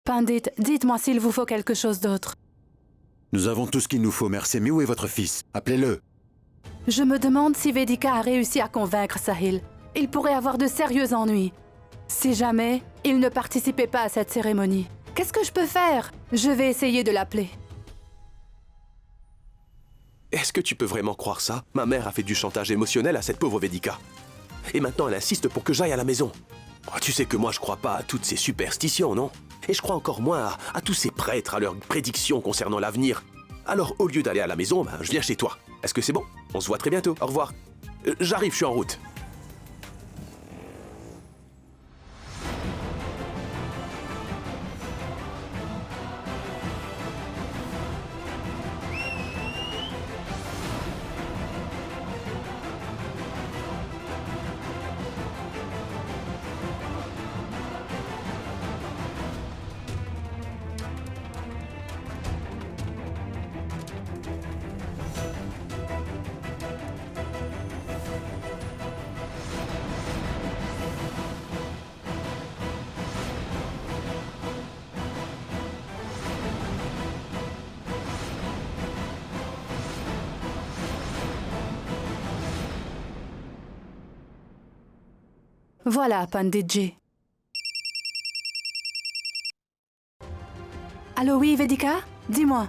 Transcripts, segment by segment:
Pandit, dites-moi s'il vous faut quelque chose d'autre. Nous avons tout ce qu'il nous faut, merci. Mais où est votre fils? Appelez-le. Je me demande si Vedika a réussi à convaincre Sahil. Il pourrait avoir de sérieux ennuis. Si jamais, il ne participait pas à cette cérémonie. Qu'est-ce que je peux faire? Je vais essayer de l'appeler. Est-ce que tu peux vraiment croire ça? Ma mère a fait du chantage émotionnel à cette pauvre Vedika. Et maintenant, elle insiste pour que j'aille à la maison. Oh, tu sais que moi, je crois pas à toutes ces superstitions, non? Et je crois encore moins à tous ces prêtres, à leurs prédictions concernant l'avenir. Alors, au lieu d'aller à la maison, je viens chez toi. Est-ce que c'est bon? On se voit très bientôt. Au revoir. J'arrive, je suis en route. Voilà, Panditji. Allô, oui, Vedika? Dis-moi.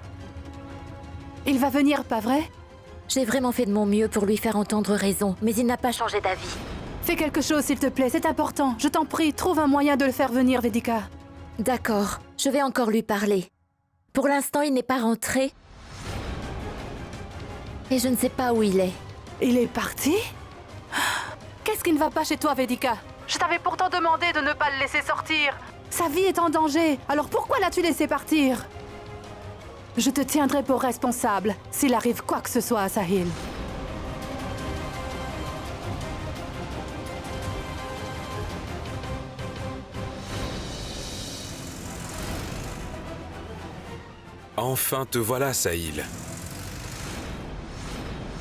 Il va venir, pas vrai? J'ai vraiment fait de mon mieux pour lui faire entendre raison, mais il n'a pas changé d'avis. Fais quelque chose, s'il te plaît, c'est important. Je t'en prie, trouve un moyen de le faire venir, Vedika. D'accord, je vais encore lui parler. Pour l'instant, il n'est pas rentré. Et je ne sais pas où il est. Il est parti? Qu'est-ce qui ne va pas chez toi, Vedika? Je t'avais pourtant demandé de ne pas le laisser sortir. Sa vie est en danger, alors pourquoi l'as-tu laissé partir? Je te tiendrai pour responsable s'il arrive quoi que ce soit à Sahil. Enfin te voilà, Sahil.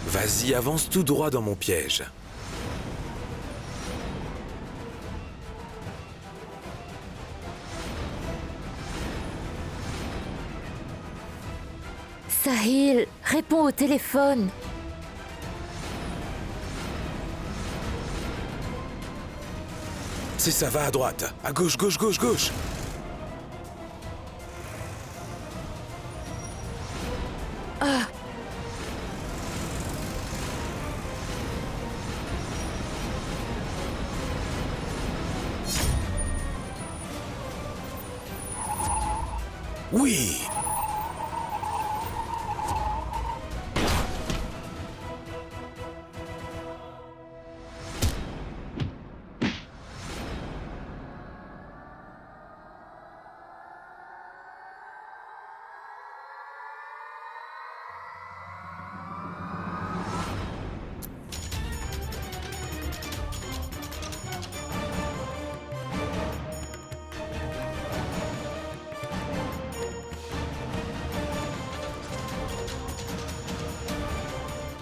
Vas-y, avance tout droit dans mon piège. Sahil, réponds au téléphone. C'est ça, va à droite. À gauche, gauche, gauche, gauche. Oui.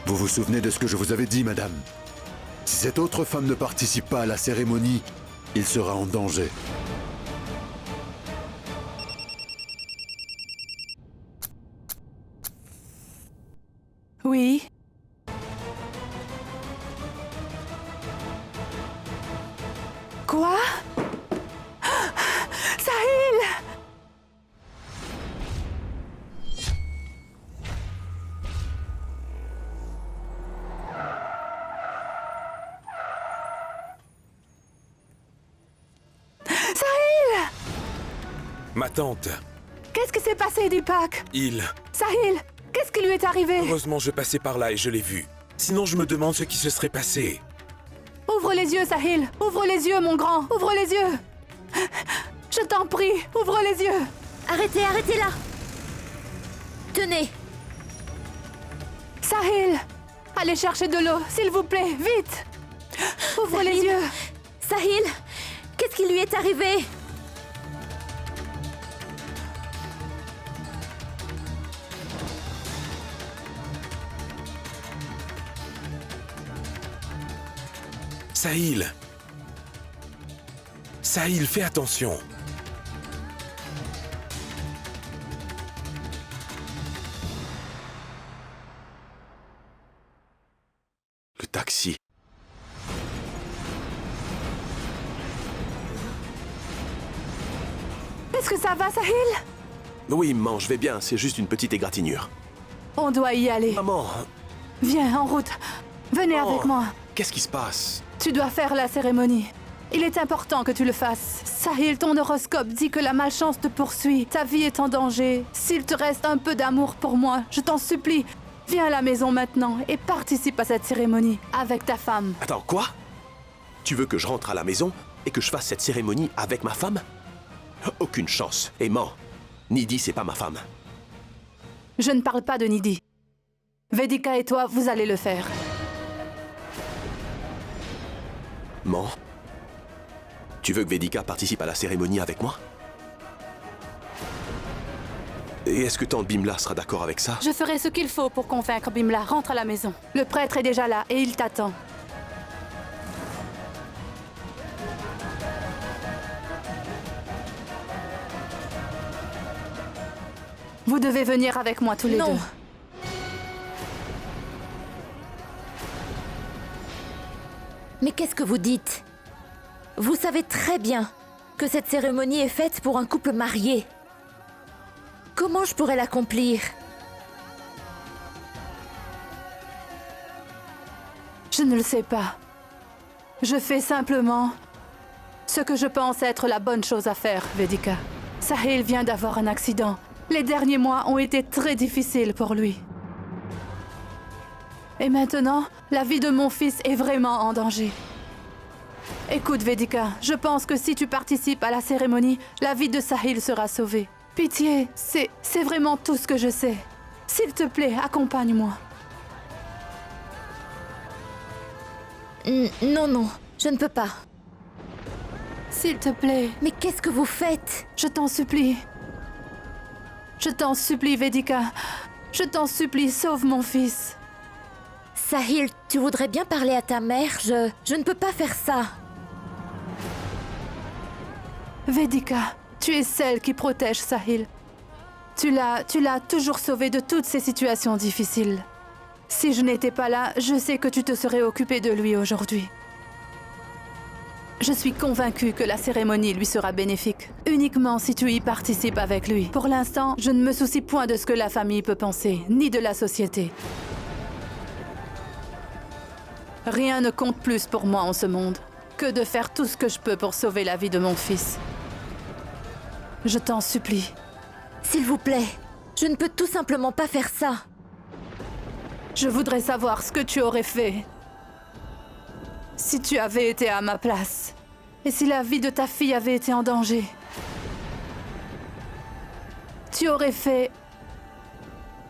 Vous vous souvenez de ce que je vous avais dit, madame? Si cette autre femme ne participe pas à la cérémonie, il sera en danger. Oui? Quoi? Sahil! Sahil! Ma tante, Qu'est-ce qui s'est passé, Deepak? Sahil, qu'est-ce qui lui est arrivé? Heureusement, je passais par là et je l'ai vu. Sinon, je me demande ce qui se serait passé. Ouvre les yeux, Sahil! Ouvre les yeux, mon grand! Ouvre les yeux! Je t'en prie, ouvre les yeux! Arrêtez, arrêtez là! Tenez! Sahil! Allez chercher de l'eau, s'il vous plaît, vite! Ouvre les yeux! Sahil! Qu'est-ce qui lui est arrivé? Sahil! Sahil, fais attention! taxi. Est-ce que ça va, Sahil? Oui, maman, je vais bien, c'est juste une petite égratignure. On doit y aller. Maman! Viens, en route. Venez Oh. avec moi. Qu'est-ce qui se passe? Tu dois faire la cérémonie. Il est important que tu le fasses. Sahil, ton horoscope dit que la malchance te poursuit. Ta vie est en danger. S'il te reste un peu d'amour pour moi, je t'en supplie, viens à la maison maintenant et participe à cette cérémonie avec ta femme. Attends, quoi? Tu veux que je rentre à la maison et que je fasse cette cérémonie avec ma femme? Aucune chance. Et man, Nidhi, c'est pas ma femme. Je ne parle pas de Nidhi. Vedika et toi, vous allez le faire. Man, tu veux que Vedika participe à la cérémonie avec moi? Et est-ce que tante Bimla sera d'accord avec ça? Je ferai ce qu'il faut pour convaincre Bimla. Rentre à la maison. Le prêtre est déjà là et il t'attend. Vous devez venir avec moi tous les Non. deux. Mais qu'est-ce que vous dites? Vous savez très bien que cette cérémonie est faite pour un couple marié. Comment je pourrais l'accomplir? Je ne le sais pas. Je fais simplement ce que je pense être la bonne chose à faire, Vedika. Sahil vient d'avoir un accident. Les derniers mois ont été très difficiles pour lui. Et maintenant, la vie de mon fils est vraiment en danger. Écoute, Vedika, je pense que si tu participes à la cérémonie, la vie de Sahil sera sauvée. Pitié, c'est vraiment tout ce que je sais. S'il te plaît, accompagne-moi. Non, non, je ne peux pas. S'il te plaît, Mais qu'est-ce que vous faites? je t'en supplie. Je t'en supplie, Vedika. Je t'en supplie, sauve mon fils. Sahil, tu voudrais bien parler à ta mère? Je ne peux pas faire ça. Vedika, tu es celle qui protège Sahil. Tu l'as toujours sauvé de toutes ces situations difficiles. Si je n'étais pas là, je sais que tu te serais occupée de lui aujourd'hui. Je suis convaincue que la cérémonie lui sera bénéfique, uniquement si tu y participes avec lui. Pour l'instant, je ne me soucie point de ce que la famille peut penser, ni de la société. Rien ne compte plus pour moi en ce monde que de faire tout ce que je peux pour sauver la vie de mon fils. Je t'en supplie. S'il vous plaît, je ne peux tout simplement pas faire ça. Je voudrais savoir ce que tu aurais fait si tu avais été à ma place et si la vie de ta fille avait été en danger. Tu aurais fait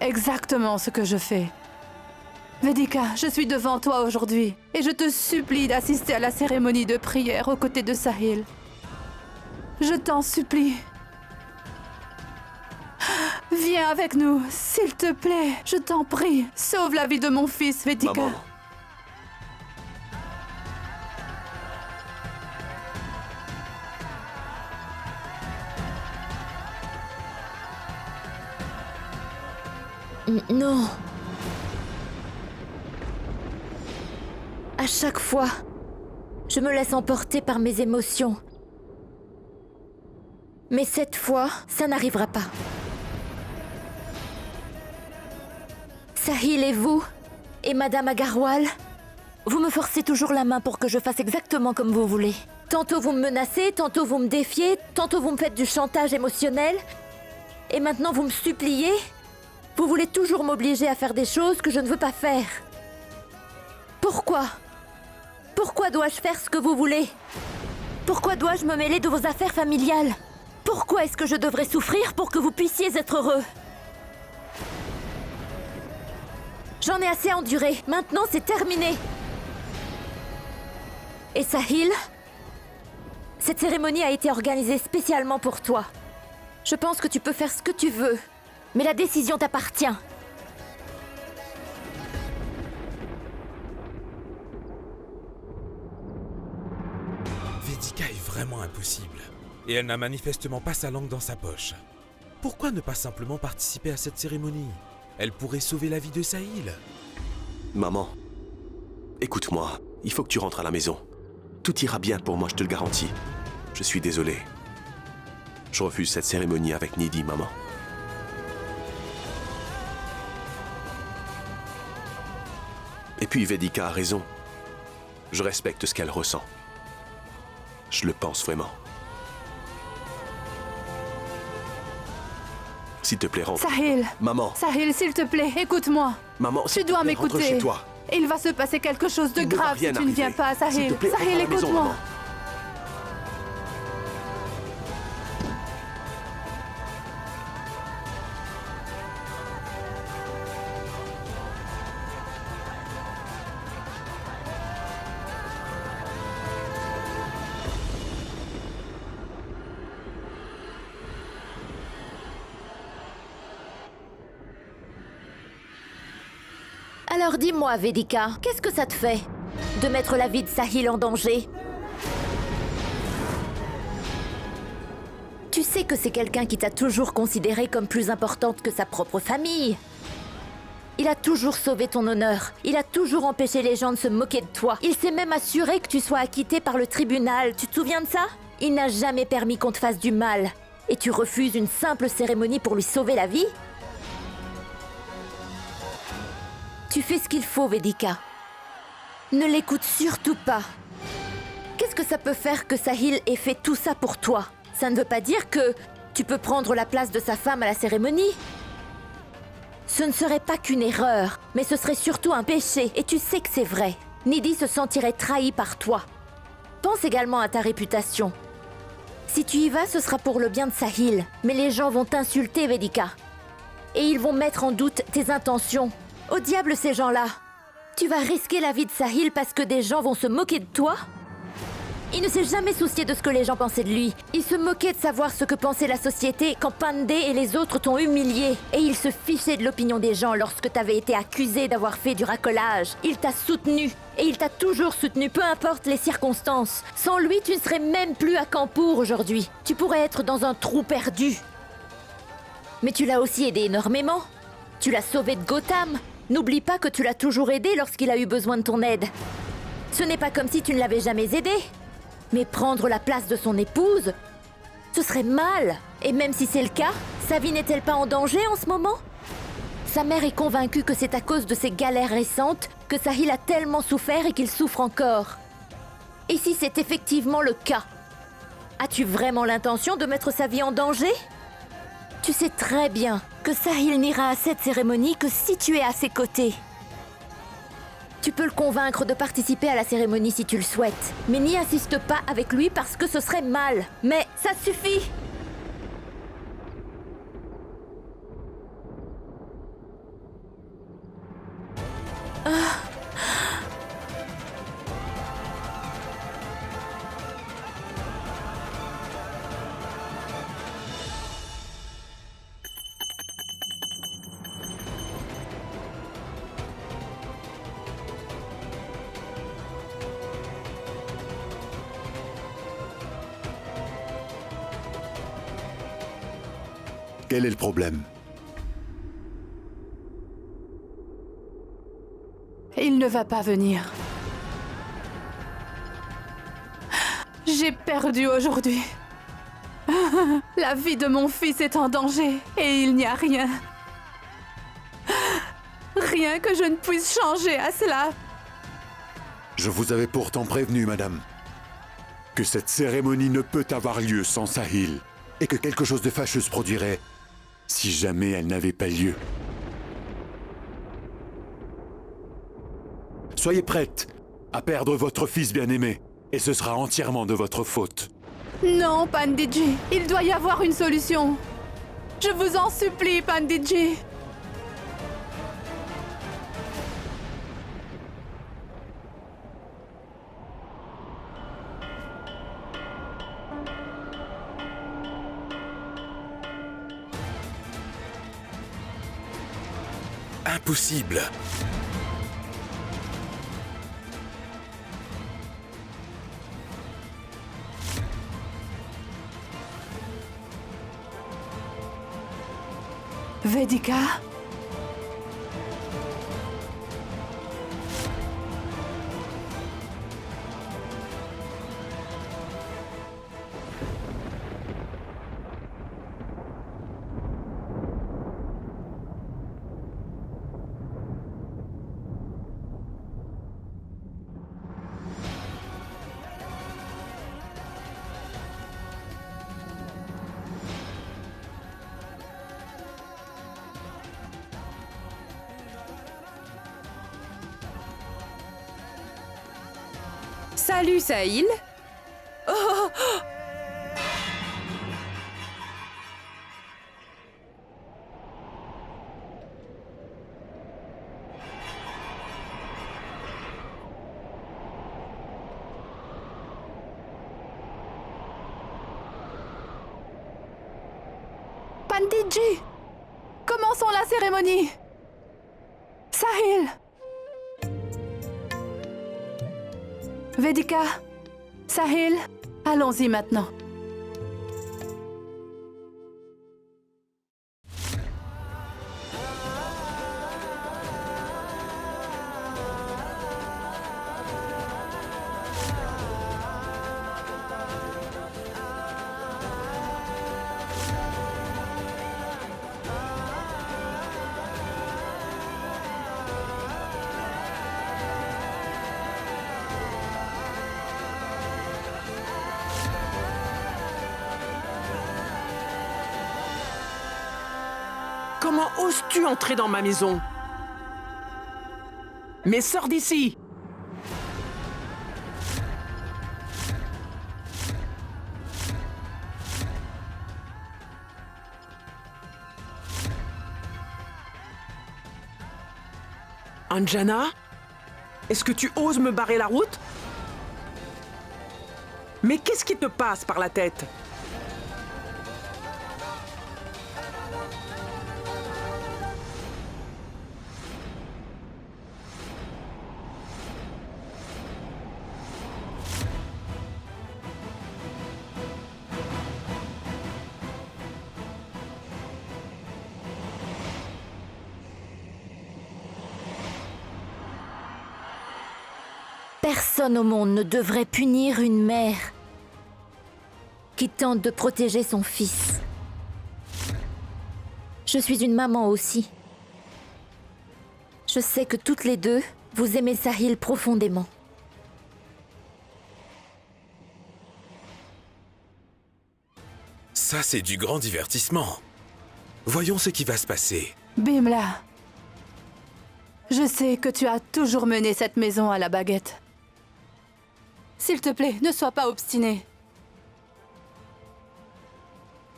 exactement ce que je fais. Vedika, je suis devant toi aujourd'hui et je te supplie d'assister à la cérémonie de prière aux côtés de Sahil. Je t'en supplie. Viens avec nous, s'il te plaît. Je t'en prie. Sauve la vie de mon fils, Vedika. Maman. Non. À chaque fois, je me laisse emporter par mes émotions. Mais cette fois, ça n'arrivera pas. Sahil et vous, et Madame Agarwal, vous me forcez toujours la main pour que je fasse exactement comme vous voulez. Tantôt vous me menacez, tantôt vous me défiez, tantôt vous me faites du chantage émotionnel. Et maintenant vous me suppliez. Vous voulez toujours m'obliger à faire des choses que je ne veux pas faire. Pourquoi? Pourquoi dois-je faire ce que vous voulez? Pourquoi dois-je me mêler de vos affaires familiales? Pourquoi est-ce que je devrais souffrir pour que vous puissiez être heureux? J'en ai assez enduré. Maintenant, c'est terminé. Et Sahil, cette cérémonie a été organisée spécialement pour toi. Je pense que tu peux faire ce que tu veux, mais la décision t'appartient. Vedika est vraiment impossible. Et elle n'a manifestement pas sa langue dans sa poche. Pourquoi ne pas simplement participer à cette cérémonie? Elle pourrait sauver la vie de Sahil. Maman, Écoute-moi, il faut que tu rentres à la maison. Tout ira bien pour moi, je te le garantis. Je suis désolé. Je refuse cette cérémonie avec Nidhi, maman. Et puis Vedika a raison. Je respecte ce qu'elle ressent. Je le pense vraiment. S'il te plaît, rentre. Sahil! Maman! Sahil, s'il te plaît, écoute-moi. Maman, Tu s'il te dois plaît, rentre m'écouter. chez toi. Il va se passer quelque chose de Il ne va grave si rien tu ne viens arriver. pas, S'il te Sahil. plaît, rentre à Sahil, la maison, écoute-moi. maman. Alors dis-moi, Vedika, qu'est-ce que ça te fait de mettre la vie de Sahil en danger? Tu sais que c'est quelqu'un qui t'a toujours considérée comme plus importante que sa propre famille. Il a toujours sauvé ton honneur. Il a toujours empêché les gens de se moquer de toi. Il s'est même assuré que tu sois acquitté par le tribunal. Tu te souviens de ça? Il n'a jamais permis qu'on te fasse du mal. Et tu refuses une simple cérémonie pour lui sauver la vie? Tu fais ce qu'il faut, Vedika. Ne l'écoute surtout pas. Qu'est-ce que ça peut faire que Sahil ait fait tout ça pour toi? Ça ne veut pas dire que tu peux prendre la place de sa femme à la cérémonie. Ce ne serait pas qu'une erreur, mais ce serait surtout un péché, et tu sais que c'est vrai. Nidhi se sentirait trahie par toi. Pense également à ta réputation. Si tu y vas, ce sera pour le bien de Sahil, mais les gens vont t'insulter, Vedika. Et ils vont mettre en doute tes intentions. Au diable ces gens-là! Tu vas risquer la vie de Sahil parce que des gens vont se moquer de toi? Il ne s'est jamais soucié de ce que les gens pensaient de lui. Il se moquait de savoir ce que pensait la société quand Pandey et les autres t'ont humilié. Et il se fichait de l'opinion des gens lorsque t'avais été accusé d'avoir fait du racolage. Il t'a soutenu. Et il t'a toujours soutenu, peu importe les circonstances. Sans lui, tu ne serais même plus à Kanpur aujourd'hui. Tu pourrais être dans un trou perdu. Mais tu l'as aussi aidé énormément. Tu l'as sauvé de Gotham. N'oublie pas que tu l'as toujours aidé lorsqu'il a eu besoin de ton aide. Ce n'est pas comme si tu ne l'avais jamais aidé. Mais prendre la place de son épouse, ce serait mal. Et même si c'est le cas, sa vie n'est-elle pas en danger en ce moment? Sa mère est convaincue que c'est à cause de ses galères récentes que Sahil a tellement souffert et qu'il souffre encore. Et si c'est effectivement le cas, as-tu vraiment l'intention de mettre sa vie en danger? Tu sais très bien que Sahil n'ira à cette cérémonie que si tu es à ses côtés. Tu peux le convaincre de participer à la cérémonie si tu le souhaites, mais n'y insiste pas avec lui parce que ce serait mal. Mais ça suffit! Quel est le problème? Il ne va pas venir. J'ai perdu aujourd'hui. La vie de mon fils est en danger et il n'y a rien. Rien que je ne puisse changer à cela. Je vous avais pourtant prévenu, madame, que cette cérémonie ne peut avoir lieu sans Sahil et que quelque chose de fâcheux se produirait si jamais elle n'avait pas lieu. Soyez prête à perdre votre fils bien-aimé et ce sera entièrement de votre faute. Non, Panditji, il doit y avoir une solution. Je vous en supplie, Panditji. Impossible! Vedika? Salut, Sahil. Oh! Panditji! Commençons la cérémonie! Sahil! Vedika! Sahil! Allons-y maintenant. Comment oses-tu entrer dans ma maison? Mais sors d'ici! Anjana? Est-ce que tu oses me barrer la route? Mais qu'est-ce qui te passe par la tête? Personne au monde ne devrait punir une mère qui tente de protéger son fils. Je suis une maman aussi. Je sais que toutes les deux, vous aimez Sahil profondément. Ça, c'est du grand divertissement. Voyons ce qui va se passer. Bimla, je sais que tu as toujours mené cette maison à la baguette. S'il te plaît, ne sois pas obstiné.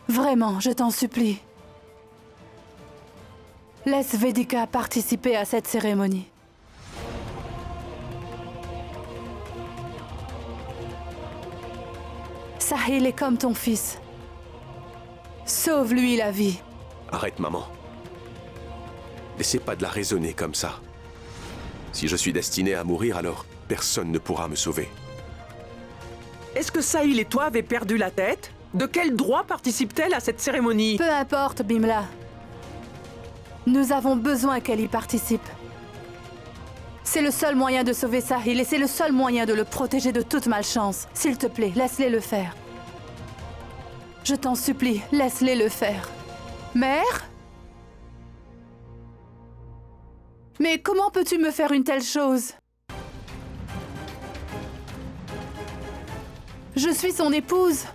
Vraiment, je t'en supplie. Laisse Vedika participer à cette cérémonie. Sahil est comme ton fils. Sauve-lui la vie. Arrête, maman. N'essaie pas de la raisonner comme ça. Si je suis destiné à mourir, alors personne ne pourra me sauver. Est-ce que Sahil et toi avez perdu la tête? De quel droit participe-t-elle à cette cérémonie? Peu importe, Bimla. Nous avons besoin qu'elle y participe. C'est le seul moyen de sauver Sahil et c'est le seul moyen de le protéger de toute malchance. S'il te plaît, laisse-les le faire. Je t'en supplie, laisse-les le faire. Mère? Mais comment peux-tu me faire une telle chose? Je suis son épouse.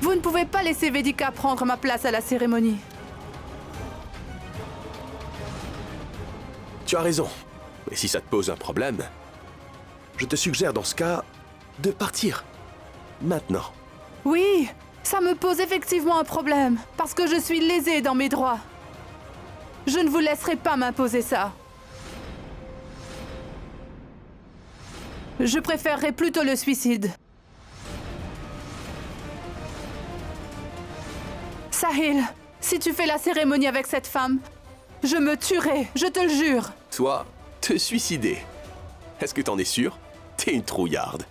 Vous ne pouvez pas laisser Vedika prendre ma place à la cérémonie. Tu as raison. Mais si ça te pose un problème, je te suggère dans ce cas de partir. Maintenant. Oui, ça me pose effectivement un problème, parce que je suis lésée dans mes droits. Je ne vous laisserai pas m'imposer ça. Je préférerais plutôt le suicide. Sahil, si tu fais la cérémonie avec cette femme, je me tuerai, je te le jure. Toi, te suicider. Est-ce que t'en es sûr? T'es une trouillarde.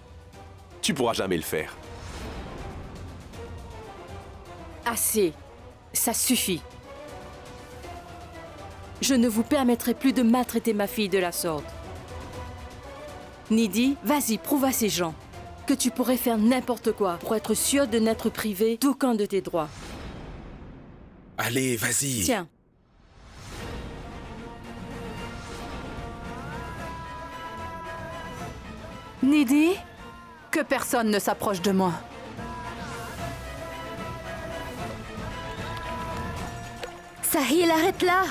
Tu pourras jamais le faire. Assez. Ça suffit. Je ne vous permettrai plus de maltraiter ma fille de la sorte. Nidhi, vas-y, prouve à ces gens que tu pourrais faire n'importe quoi pour être sûr de n'être privé d'aucun de tes droits. Allez, vas-y. Tiens. Nidhi, que personne ne s'approche de moi. Sahil, arrête là!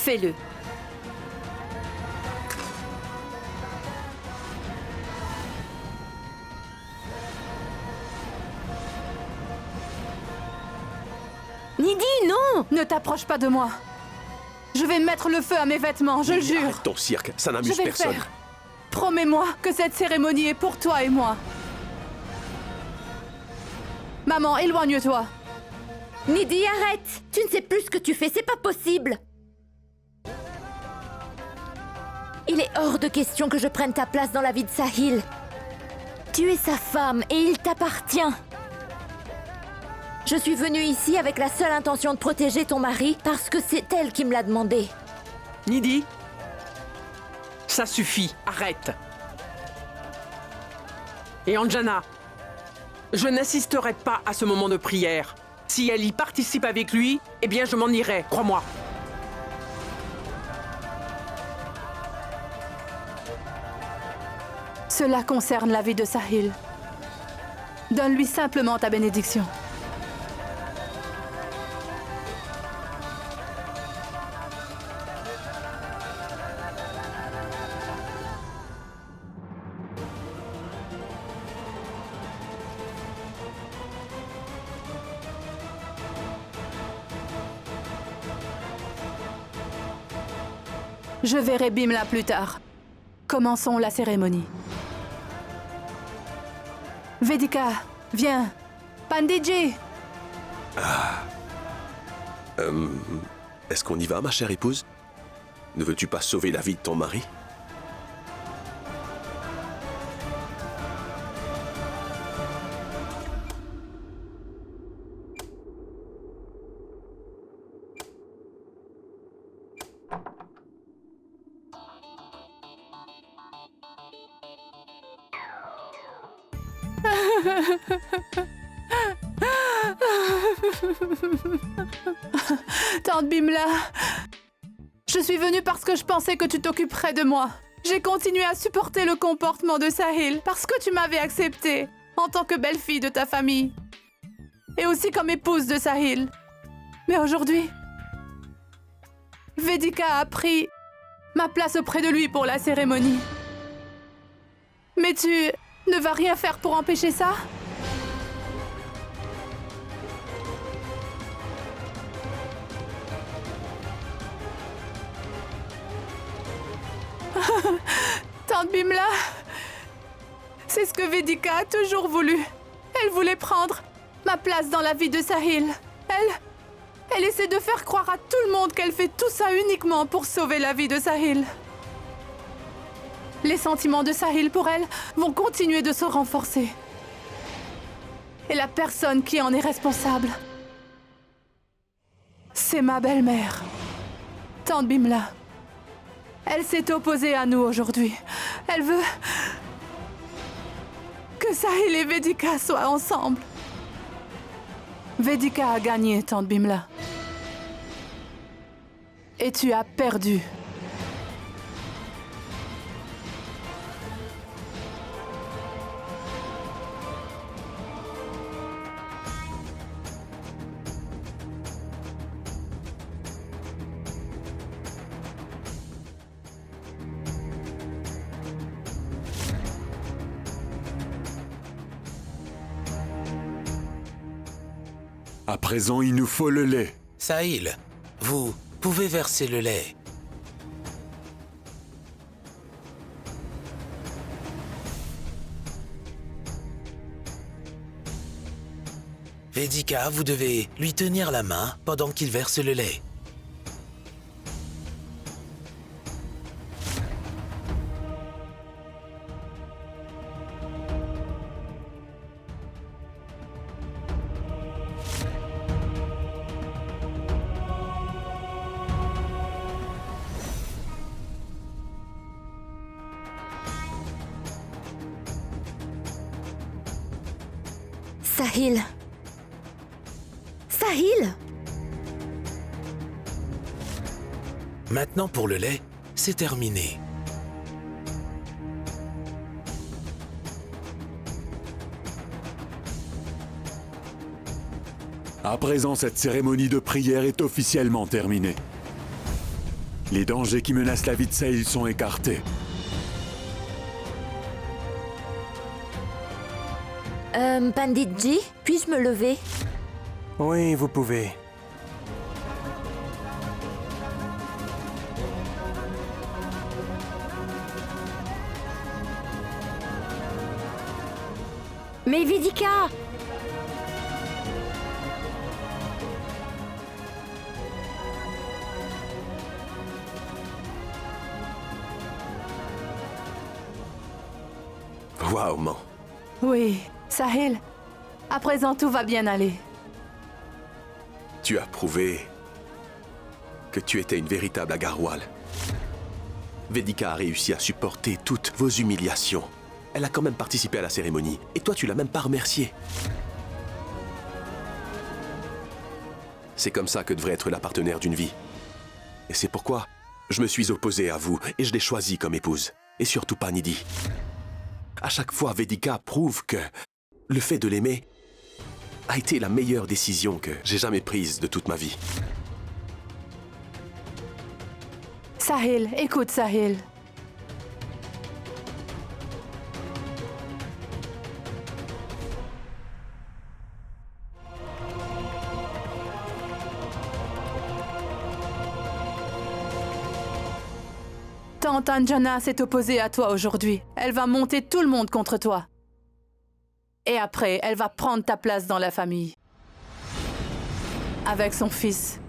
fais-le. Nidhi, non! Ne t'approche pas de moi. Je vais mettre le feu à mes vêtements, je le jure. Arrête ton cirque, ça Je n'amuse vais le personne. faire. Promets-moi que cette cérémonie est pour toi et moi. Maman, éloigne-toi. Nidhi, arrête! Tu ne sais plus ce que tu fais, c'est pas possible! Il est hors de question que je prenne ta place dans la vie de Sahil. Tu es sa femme et il t'appartient. Je suis venue ici avec la seule intention de protéger ton mari parce que c'est elle qui me l'a demandé. Nidhi, ça suffit, arrête. Et Anjana, je n'assisterai pas à ce moment de prière. Si elle y participe avec lui, eh bien je m'en irai, crois-moi. Cela concerne la vie de Sahil. Donne-lui simplement ta bénédiction. Je verrai Bimla plus tard. Commençons la cérémonie. Vedika, viens. Panditji! Est-ce qu'on y va, ma chère épouse? Ne veux-tu pas sauver la vie de ton mari? Tante Bimla, je suis venue parce que je pensais que tu t'occuperais de moi. J'ai continué à supporter le comportement de Sahil parce que tu m'avais acceptée en tant que belle-fille de ta famille et aussi comme épouse de Sahil. Mais aujourd'hui, Vedika a pris ma place auprès de lui pour la cérémonie. Mais tu ne vas rien faire pour empêcher ça? Tante Bimla, c'est ce que Vedika a toujours voulu. Elle voulait prendre ma place dans la vie de Sahil. Elle essaie de faire croire à tout le monde qu'elle fait tout ça uniquement pour sauver la vie de Sahil. Les sentiments de Sahil pour elle vont continuer de se renforcer. Et la personne qui en est responsable, c'est ma belle-mère, Tante Bimla. Elle s'est opposée à nous aujourd'hui. Elle veut que Sahil et Vedika soient ensemble. Vedika a gagné, Tante Bimla. Et tu as perdu. À présent, il nous faut le lait. Sahil, vous pouvez verser le lait. Vedika, vous devez lui tenir la main pendant qu'il verse le lait. Sahil. Sahil! Maintenant pour le lait, c'est terminé. À présent, cette cérémonie de prière est officiellement terminée. Les dangers qui menacent la vie de Sahil sont écartés. Panditji, puis-je me lever? Oui, vous pouvez. Mais Vedika! Waouh, man. Oui, Sahil. À présent, tout va bien aller. Tu as prouvé que tu étais une véritable Agarwal. Vedika a réussi à supporter toutes vos humiliations. Elle a quand même participé à la cérémonie. Et toi, tu l'as même pas remerciée. C'est comme ça que devrait être la partenaire d'une vie. Et c'est pourquoi je me suis opposé à vous et je l'ai choisie comme épouse. Et surtout pas Nidhi. À chaque fois, Vedika prouve que le fait de l'aimer a été la meilleure décision que j'ai jamais prise de toute ma vie. Sahil, écoute Sahil. Tante Anjana s'est opposée à toi aujourd'hui. Elle va monter tout le monde contre toi. Et après, elle va prendre ta place dans la famille. Avec son fils.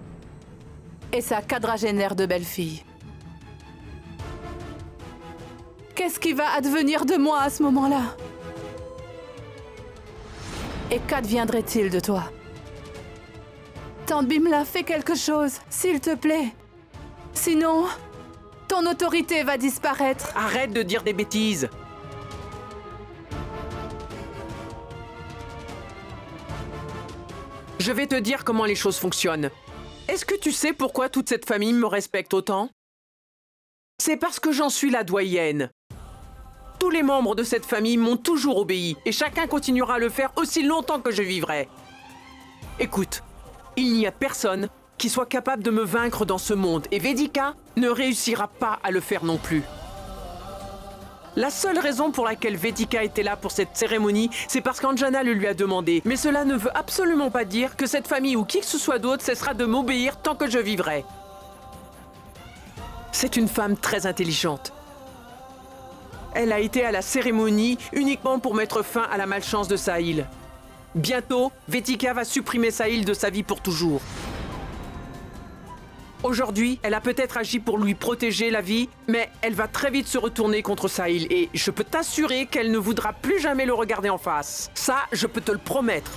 Et sa quadragénaire de belle-fille. Qu'est-ce qui va advenir de moi à ce moment-là? Et qu'adviendrait-il de toi? Tante Bimla, fais quelque chose, s'il te plaît. Sinon, ton autorité va disparaître. Arrête de dire des bêtises. Je vais te dire comment les choses fonctionnent. Est-ce que tu sais pourquoi toute cette famille me respecte autant? C'est parce que j'en suis la doyenne. Tous les membres de cette famille m'ont toujours obéi et chacun continuera à le faire aussi longtemps que je vivrai. Écoute, il n'y a personne qui soit capable de me vaincre dans ce monde et Vedika ne réussira pas à le faire non plus. La seule raison pour laquelle Vedika était là pour cette cérémonie, c'est parce qu'Anjana le lui a demandé. Mais cela ne veut absolument pas dire que cette famille ou qui que ce soit d'autre cessera de m'obéir tant que je vivrai. C'est une femme très intelligente. Elle a été à la cérémonie uniquement pour mettre fin à la malchance de Sahil. Bientôt, Vedika va supprimer Sahil de sa vie pour toujours. Aujourd'hui, elle a peut-être agi pour lui protéger la vie, mais elle va très vite se retourner contre Sahil et je peux t'assurer qu'elle ne voudra plus jamais le regarder en face. Ça, je peux te le promettre.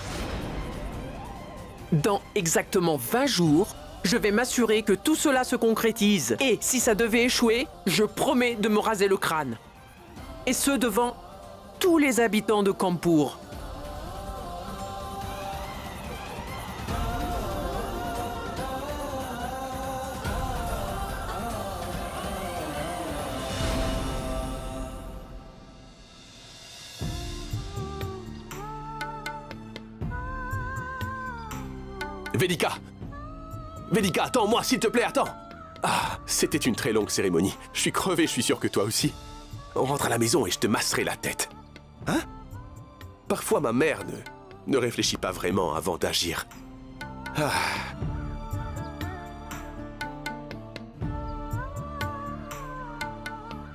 Dans exactement 20 jours, je vais m'assurer que tout cela se concrétise. Et si ça devait échouer, je promets de me raser le crâne. Et ce devant tous les habitants de Kanpur. Vedika! Vedika, attends-moi, s'il te plaît, attends! Ah, c'était une très longue cérémonie. Je suis crevé, je suis sûr que toi aussi. On rentre à la maison et je te masserai la tête. Hein? Parfois, ma mère ne réfléchit pas vraiment avant d'agir. Ah.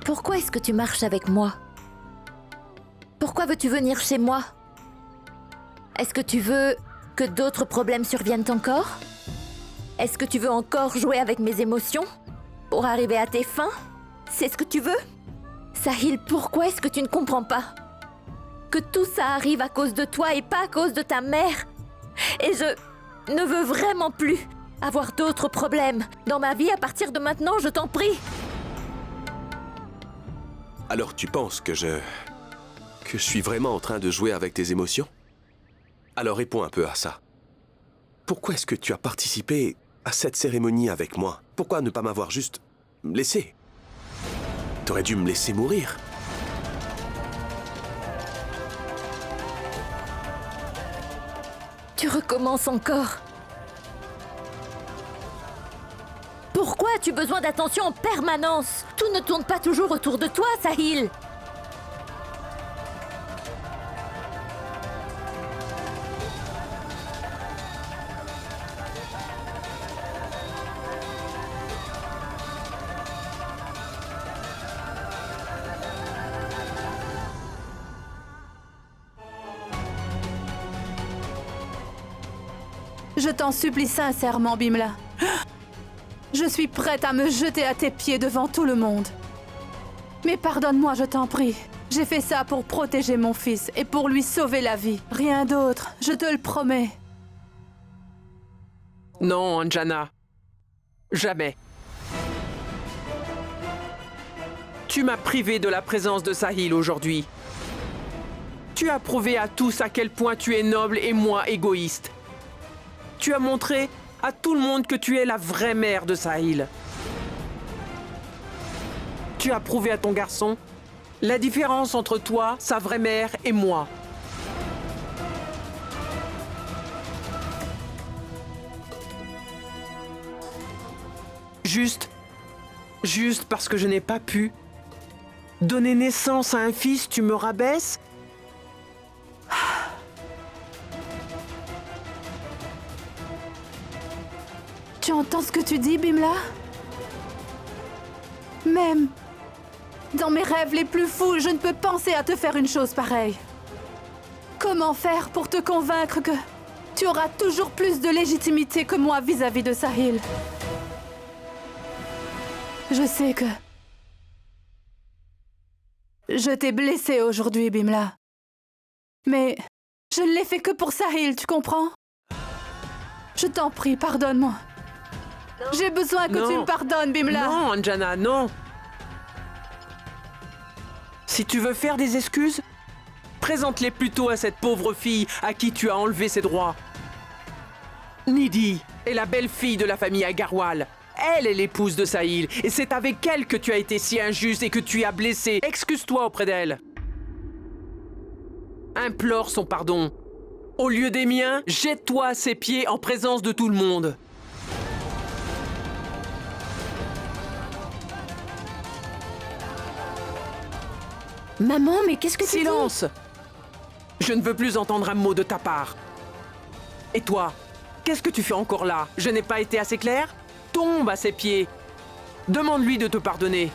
Pourquoi est-ce que tu marches avec moi? Pourquoi veux-tu venir chez moi? Est-ce que tu veux que d'autres problèmes surviennent encore? Est-ce que tu veux encore jouer avec mes émotions? Pour arriver à tes fins? C'est ce que tu veux? Sahil, pourquoi est-ce que tu ne comprends pas? Que tout ça arrive à cause de toi et pas à cause de ta mère. Et je ne veux vraiment plus avoir d'autres problèmes dans ma vie à partir de maintenant, je t'en prie. Alors tu penses que je suis vraiment en train de jouer avec tes émotions? Alors réponds un peu à ça. Pourquoi est-ce que tu as participé à cette cérémonie avec moi? Pourquoi ne pas m'avoir juste laissé? T'aurais dû me laisser mourir. Tu recommences encore. Pourquoi as-tu besoin d'attention en permanence? Tout ne tourne pas toujours autour de toi, Sahil. Je t'en supplie sincèrement, Bimla. Je suis prête à me jeter à tes pieds devant tout le monde. Mais pardonne-moi, je t'en prie. J'ai fait ça pour protéger mon fils et pour lui sauver la vie. Rien d'autre, je te le promets. Non, Anjana. Jamais. Tu m'as privé de la présence de Sahil aujourd'hui. Tu as prouvé à tous à quel point tu es noble et moi égoïste. Tu as montré à tout le monde que tu es la vraie mère de Sahil. Tu as prouvé à ton garçon la différence entre toi, sa vraie mère et moi. Juste parce que je n'ai pas pu donner naissance à un fils, tu me rabaisses? Tu entends ce que tu dis, Bimla? Même dans mes rêves les plus fous, je ne peux penser à te faire une chose pareille. Comment faire pour te convaincre que tu auras toujours plus de légitimité que moi vis-à-vis de Sahil? Je sais que je t'ai blessé aujourd'hui, Bimla. Mais je ne l'ai fait que pour Sahil, tu comprends? Je t'en prie, pardonne-moi. J'ai besoin que tu me pardonnes, Bimla. Non, Anjana, non. Si tu veux faire des excuses, présente-les plutôt à cette pauvre fille à qui tu as enlevé ses droits. Nidhi est la belle-fille de la famille Agarwal. Elle est l'épouse de Sahil, et c'est avec elle que tu as été si injuste et que tu as blessé. Excuse-toi auprès d'elle. Implore son pardon. Au lieu des miens, jette-toi à ses pieds en présence de tout le monde. Maman, mais qu'est-ce que tu dis? Silence! Je ne veux plus entendre un mot de ta part. Et toi, qu'est-ce que tu fais encore là? Je n'ai pas été assez clair? Tombe à ses pieds. Demande-lui de te pardonner.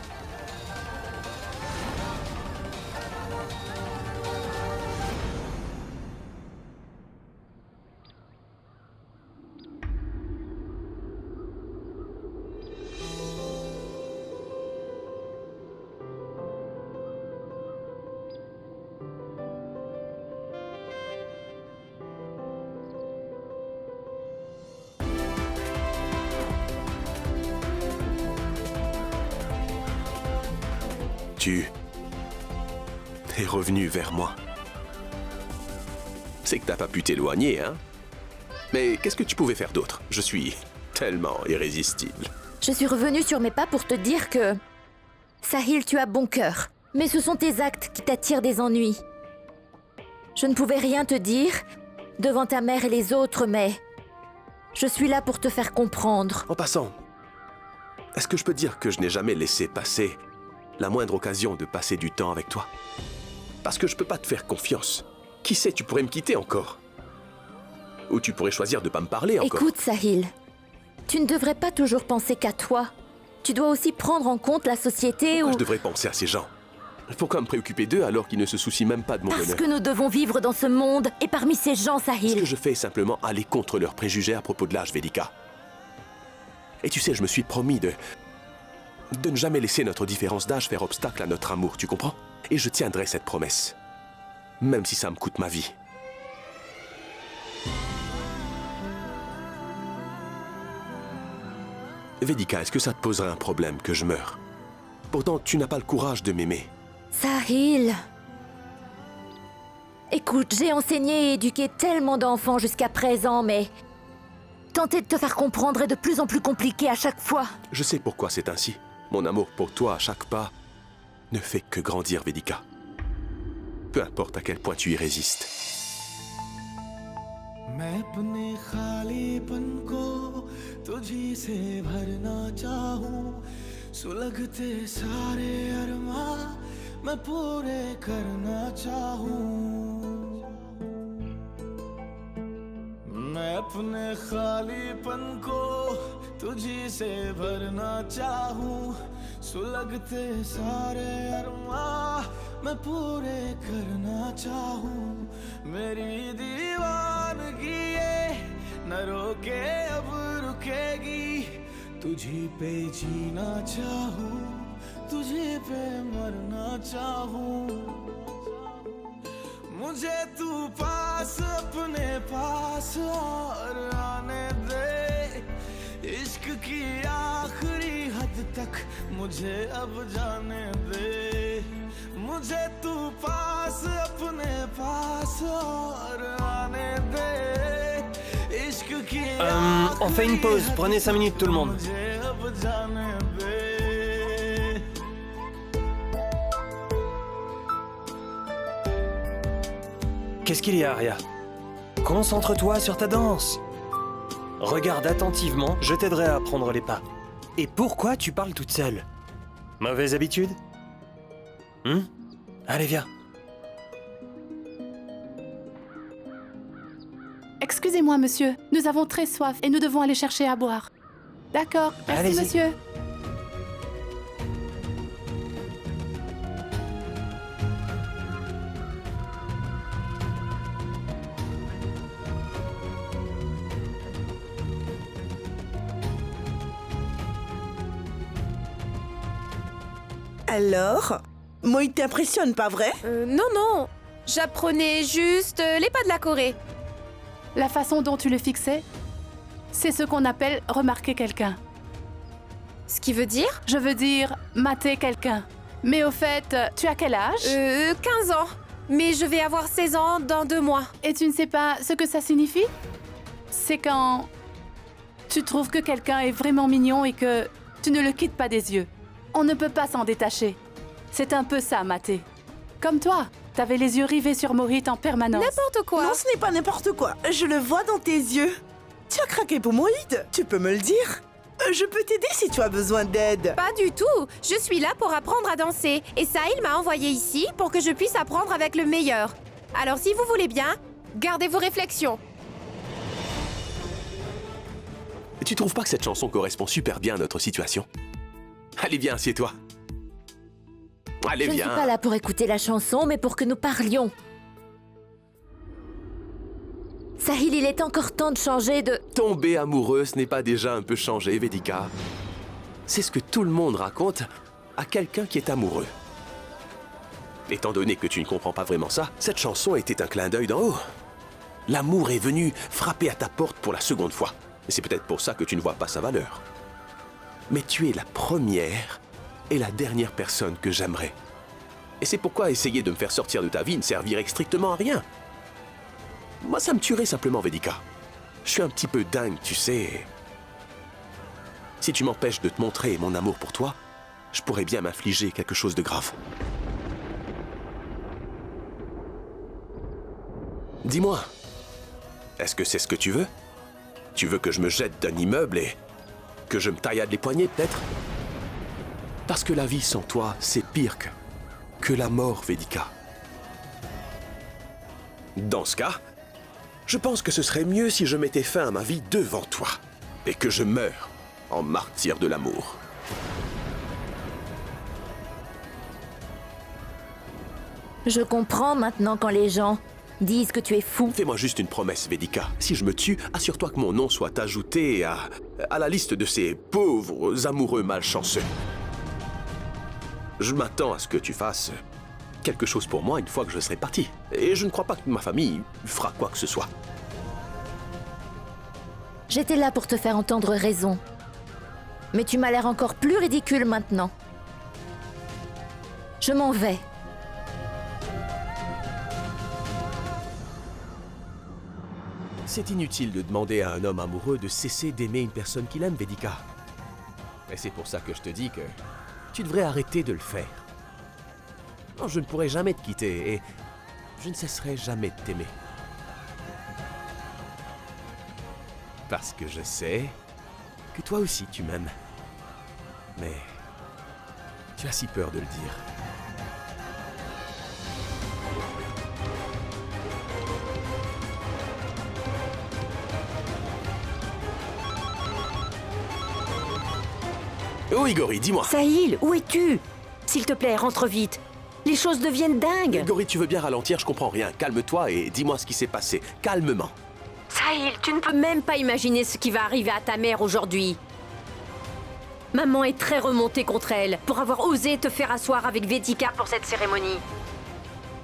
Tu es revenu vers moi. C'est que t'as pas pu t'éloigner, hein? Mais qu'est-ce que tu pouvais faire d'autre? Je suis tellement irrésistible. Je suis revenue sur mes pas pour te dire que... Sahil, tu as bon cœur. Mais ce sont tes actes qui t'attirent des ennuis. Je ne pouvais rien te dire devant ta mère et les autres, mais... Je suis là pour te faire comprendre. En passant, est-ce que je peux dire que je n'ai jamais laissé passer la moindre occasion de passer du temps avec toi? Parce que je peux pas te faire confiance. Qui sait, tu pourrais me quitter encore. Ou tu pourrais choisir de pas me parler encore. Écoute, Sahil, tu ne devrais pas toujours penser qu'à toi. Tu dois aussi prendre en compte la société. Pourquoi je devrais penser à ces gens? Pourquoi me préoccuper d'eux alors qu'ils ne se soucient même pas de mon bonheur? Parce que nous devons vivre dans ce monde et parmi ces gens, Sahil. Ce que je fais est simplement aller contre leurs préjugés à propos de l'âge, Vedika. Et tu sais, je me suis promis de ne jamais laisser notre différence d'âge faire obstacle à notre amour, tu comprends? Et je tiendrai cette promesse, même si ça me coûte ma vie. Vedika, est-ce que ça te poserait un problème que je meure? Pourtant, tu n'as pas le courage de m'aimer. Sahil... Écoute, j'ai enseigné et éduqué tellement d'enfants jusqu'à présent, mais... Tenter de te faire comprendre est de plus en plus compliqué à chaque fois. Je sais pourquoi c'est ainsi. Mon amour pour toi, à chaque pas, ne fait que grandir, Vedika. Peu importe à quel point tu y résistes. मैं अपने खालीपन को तुझी से भरना चाहूं सुलगते सारे अरमा मैं पूरे करना चाहूं मैं अपने खालीपन को तुझी से भरना चाहूं सुलगते सारे अरमा मैं पूरे करना चाहूं मेरी दीवानगी ये न रोके अब रुकेगी तुझी पे जीना चाहूं तुझे पे मरना चाहूं मुझे तू पास अपने पास और आने दे इश्क की आखिरी हद तक मुझे अब जाने दे मुझे तू पास अपने पास और आने दे इश्क की on fait une pause, prenez 5 minutes tout le monde. मुझे अब जाने दे Qu'est-ce qu'il y a, Arya? Concentre-toi sur ta danse. Regarde attentivement, je t'aiderai à apprendre les pas. Et pourquoi tu parles toute seule? Mauvaise habitude? Allez, viens. Excusez-moi, monsieur. Nous avons très soif et nous devons aller chercher à boire. D'accord, merci, Allez-y. monsieur. Alors, moi, il t'impressionne, pas vrai? Non. J'apprenais juste les pas de la Corée. La façon dont tu le fixais, c'est ce qu'on appelle remarquer quelqu'un. Ce qui veut dire? Je veux dire mater quelqu'un. Mais au fait, tu as quel âge? 15 ans. Mais je vais avoir 16 ans dans 2 mois. Et tu ne sais pas ce que ça signifie? C'est quand tu trouves que quelqu'un est vraiment mignon et que tu ne le quittes pas des yeux. On ne peut pas s'en détacher. C'est un peu ça, mater. Comme toi, t'avais les yeux rivés sur Mohit en permanence. N'importe quoi. Non, ce n'est pas n'importe quoi. Je le vois dans tes yeux. Tu as craqué pour Mohit? Tu peux me le dire? Je peux t'aider si tu as besoin d'aide. Pas du tout. Je suis là pour apprendre à danser. Et Sahil m'a envoyé ici pour que je puisse apprendre avec le meilleur. Alors si vous voulez bien, gardez vos réflexions. Et tu trouves pas que cette chanson correspond super bien à notre situation? Allez, viens, assieds-toi. Allez, Je ne viens. suis pas là pour écouter la chanson, mais pour que nous parlions. Sahil, il est encore temps de changer de... Tomber amoureux, ce n'est pas déjà un peu changé, Vedika? C'est ce que tout le monde raconte à quelqu'un qui est amoureux. Étant donné que tu ne comprends pas vraiment ça, cette chanson était un clin d'œil d'en haut. L'amour est venu frapper à ta porte pour la seconde fois. Et c'est peut-être pour ça que tu ne vois pas sa valeur. Mais tu es la première et la dernière personne que j'aimerais. Et c'est pourquoi essayer de me faire sortir de ta vie ne servirait strictement à rien. Moi, ça me tuerait simplement, Vedika. Je suis un petit peu dingue, tu sais. Si tu m'empêches de te montrer mon amour pour toi, je pourrais bien m'infliger quelque chose de grave. Dis-moi, est-ce que c'est ce que tu veux? Tu veux que je me jette d'un immeuble et que je me taillade les poignets, peut-être? Parce que la vie sans toi, c'est pire que la mort, Vedika. Dans ce cas, je pense que ce serait mieux si je mettais fin à ma vie devant toi et que je meure en martyr de l'amour. Je comprends maintenant quand les gens disent que tu es fou. Fais-moi juste une promesse, Vedika. Si je me tue, assure-toi que mon nom soit ajouté à la liste de ces pauvres amoureux malchanceux. Je m'attends à ce que tu fasses quelque chose pour moi une fois que je serai parti. Et je ne crois pas que ma famille fera quoi que ce soit. J'étais là pour te faire entendre raison. Mais tu m'as l'air encore plus ridicule maintenant. Je m'en vais. C'est inutile de demander à un homme amoureux de cesser d'aimer une personne qu'il aime, Vedika. Et c'est pour ça que je te dis que tu devrais arrêter de le faire. Non, je ne pourrai jamais te quitter et je ne cesserai jamais de t'aimer. Parce que je sais que toi aussi tu m'aimes. Mais tu as si peur de le dire. Oh Igori, dis-moi. Sahil, où es-tu? S'il te plaît, rentre vite. Les choses deviennent dingues. Igori, tu veux bien ralentir, je comprends rien. Calme-toi et dis-moi ce qui s'est passé. Calmement. Sahil, tu ne peux même pas imaginer ce qui va arriver à ta mère aujourd'hui. Maman est très remontée contre elle pour avoir osé te faire asseoir avec Vedika pour cette cérémonie.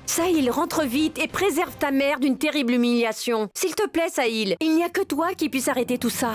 Sahil, rentre vite et préserve ta mère d'une terrible humiliation. S'il te plaît, Sahil, il n'y a que toi qui puisse arrêter tout ça.